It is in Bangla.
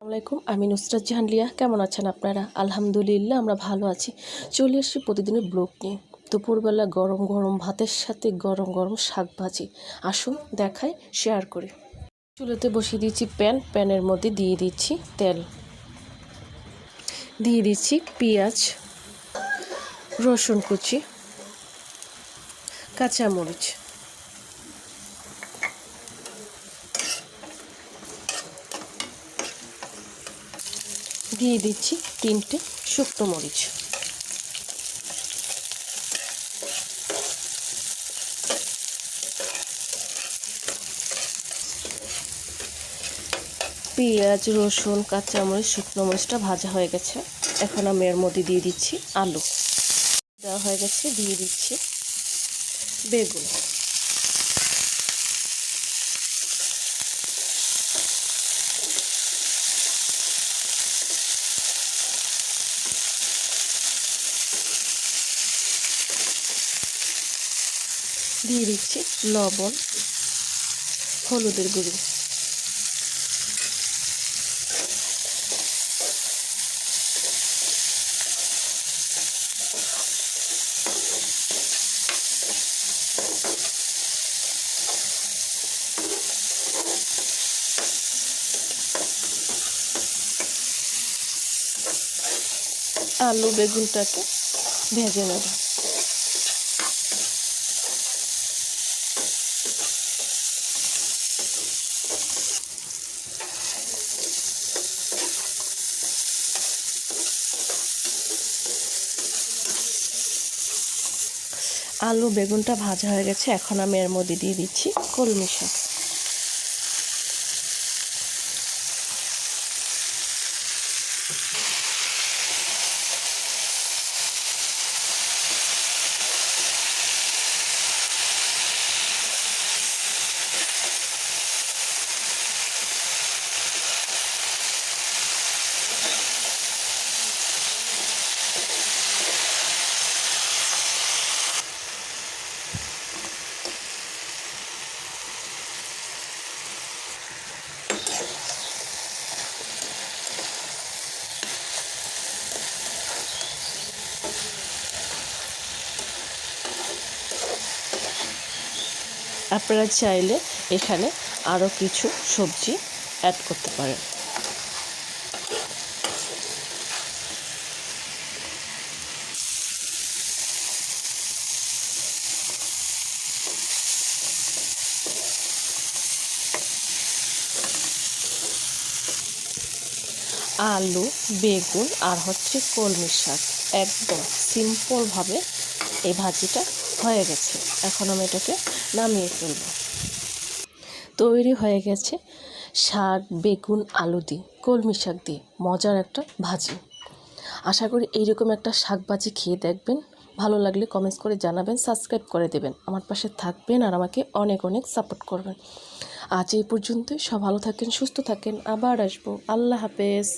আসসালামাইকুম, আমি নুসরাত জাহান লিয়া। কেমন আছেন আপনারা? আলহামদুলিল্লাহ, আমরা ভালো আছি। চলে এসেছি প্রতিদিনের ব্লগ নিয়ে। দুপুরবেলা গরম গরম ভাতের সাথে গরম গরম শাক ভাজি। আসুন দেখাই, শেয়ার করি। চুলোতে বসিয়ে দিচ্ছি প্যানের মধ্যে দিয়ে দিচ্ছি তেল, দিয়ে দিচ্ছি পেঁয়াজ, রসুন কুচি, কাঁচামরিচ, দিয়ে দিচ্ছি 3টে শুকনো মরিচ, পেঁয়াজ, রসুন, কাঁচামরিচ, শুকনো মরিচটা ভাজা হয়ে গেছে। এখন আমি এর মধ্যে দিয়ে দিচ্ছি আলু। দেওয়া হয়ে গেছে, দিয়ে দিচ্ছি বেগুন, দিয়ে দিচ্ছি লবণ, হলুদের গুঁড়ো, আলু বেগুনটাকে ভেজে নেব। আলু বেগুনটা ভাজা হয়ে গেছে। এখন আমি এর মধ্যে দিয়ে দিচ্ছি কলমি শাক। আপনারা চাইলে এখানে আরও কিছু সবজি অ্যাড করতে পারেন। আলু, বেগুন আর কলমি শাক একদম সিম্পলভাবে এই ভাজিটা হয়ে গেছে। এখন আমি এটাকে নামিয়ে ফেলব। তৈরি হয়ে গেছে শাক, বেগুন, আলু দিয়ে, কলমি শাক দিয়ে মজার একটা ভাজি। আশা করি এইরকম একটা শাক ভাজি খেয়ে দেখবেন। ভালো লাগলে কমেন্টস করে জানাবেন, সাবস্ক্রাইব করে দেবেন, আমার পাশে থাকবেন আর আমাকে অনেক অনেক সাপোর্ট করবেন। আজ এই পর্যন্তই। সব ভালো থাকেন, সুস্থ থাকেন। আবার আসবো। আল্লাহ হাফেজ।